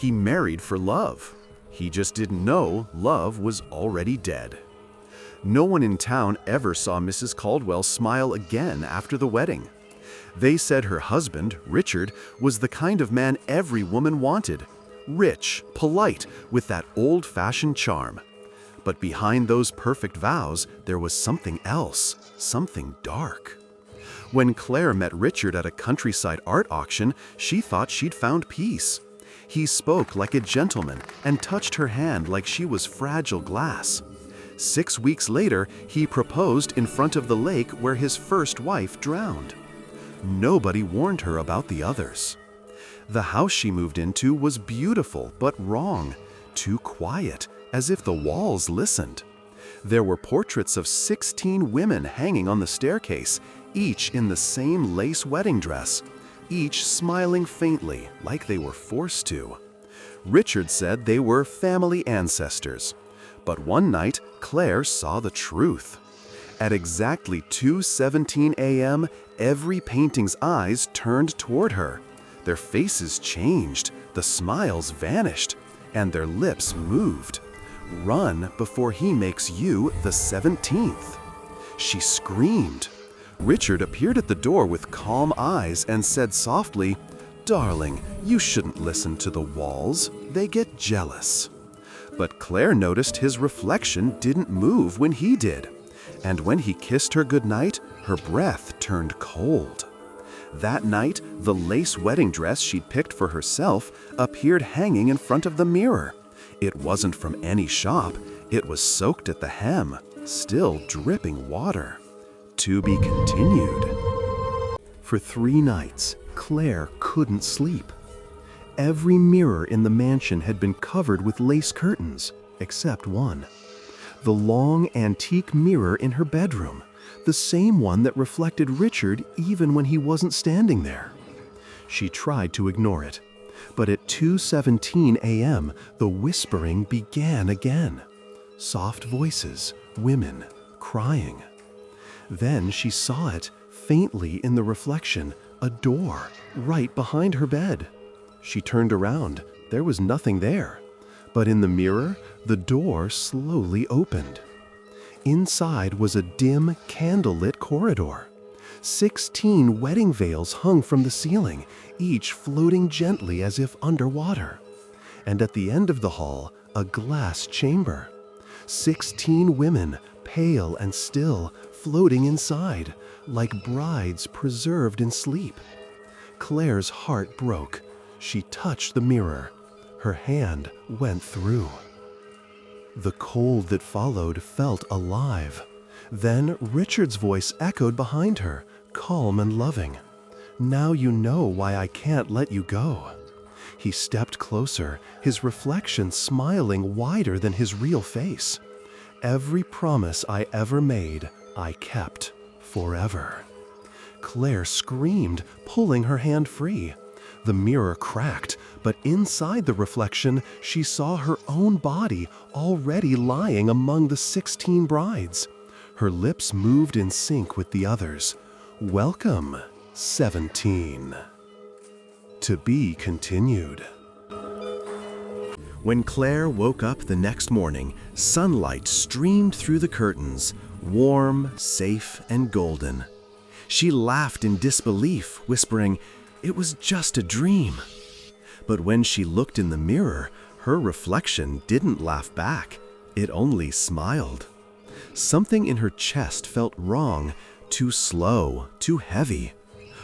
He married for love. He just didn't know love was already dead. No one in town ever saw Mrs. Caldwell smile again after the wedding. They said her husband, Richard, was the kind of man every woman wanted. Rich, polite, with that old-fashioned charm. But behind those perfect vows, there was something else, something dark. When Claire met Richard at a countryside art auction, she thought she'd found peace. He spoke like a gentleman and touched her hand like she was fragile glass. 6 weeks later, he proposed in front of the lake where his first wife drowned. Nobody warned her about the others. The house she moved into was beautiful but wrong, too quiet, as if the walls listened. There were portraits of 16 women hanging on the staircase, each in the same lace wedding dress, each smiling faintly like they were forced to. Richard said they were family ancestors. But one night, Claire saw the truth. At exactly 2:17 a.m., every painting's eyes turned toward her. Their faces changed, the smiles vanished, and their lips moved. Run before he makes you the 17th. She screamed. Richard appeared at the door with calm eyes and said softly, "Darling, you shouldn't listen to the walls. They get jealous." But Claire noticed his reflection didn't move when he did. And when he kissed her goodnight, her breath turned cold. That night, the lace wedding dress she'd picked for herself appeared hanging in front of the mirror. It wasn't from any shop. It was soaked at the hem, still dripping water. To be continued. For 3 nights, Claire couldn't sleep. Every mirror in the mansion had been covered with lace curtains, except one. The long antique mirror in her bedroom, the same one that reflected Richard even when he wasn't standing there. She tried to ignore it, but at 2:17 a.m., the whispering began again. Soft voices, women, crying. Then she saw it, faintly in the reflection, a door, right behind her bed. She turned around. There was nothing there. But in the mirror, the door slowly opened. Inside was a dim, candlelit corridor. 16 wedding veils hung from the ceiling, each floating gently as if underwater. And at the end of the hall, a glass chamber. 16 women, pale and still, floating inside, like brides preserved in sleep. Claire's heart broke. She touched the mirror. Her hand went through. The cold that followed felt alive. Then Richard's voice echoed behind her, calm and loving. "Now you know why I can't let you go." He stepped closer, his reflection smiling wider than his real face. "Every promise I ever made, I kept forever." Claire screamed, pulling her hand free. The mirror cracked, but inside the reflection, she saw her own body already lying among the 16 brides. Her lips moved in sync with the others. "Welcome, 17." To be continued. When Claire woke up the next morning, sunlight streamed through the curtains, warm, safe, and golden. She laughed in disbelief, whispering, "It was just a dream." But when she looked in the mirror, her reflection didn't laugh back. It only smiled. Something in her chest felt wrong, too slow, too heavy.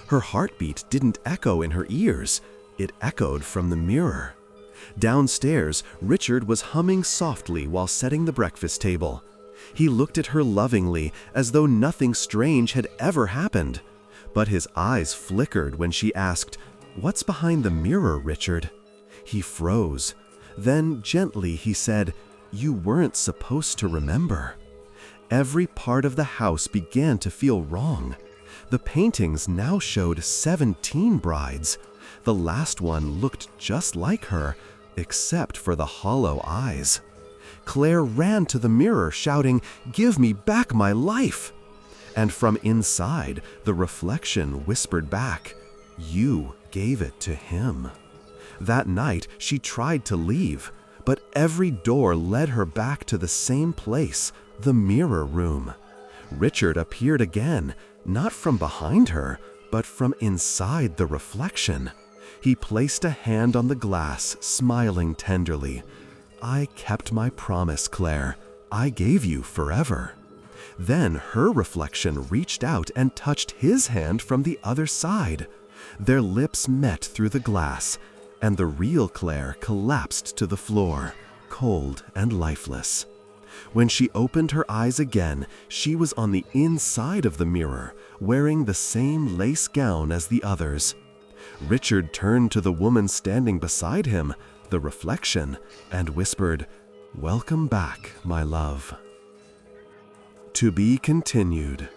Her heartbeat didn't echo in her ears. It echoed from the mirror. Downstairs, Richard was humming softly while setting the breakfast table. He looked at her lovingly, as though nothing strange had ever happened. But his eyes flickered when she asked, "What's behind the mirror, Richard?" He froze. Then gently he said, "You weren't supposed to remember." Every part of the house began to feel wrong. The paintings now showed 17 brides. The last one looked just like her, except for the hollow eyes. Claire ran to the mirror, shouting, "Give me back my life!" And from inside, the reflection whispered back, "You gave it to him." That night, she tried to leave, but every door led her back to the same place, the mirror room. Richard appeared again, not from behind her, but from inside the reflection. He placed a hand on the glass, smiling tenderly. "I kept my promise, Claire. I gave you forever." Then her reflection reached out and touched his hand from the other side. Their lips met through the glass, and the real Claire collapsed to the floor, cold and lifeless. When she opened her eyes again, she was on the inside of the mirror, wearing the same lace gown as the others. Richard turned to the woman standing beside him, the reflection, and whispered, "Welcome back, my love." To be continued.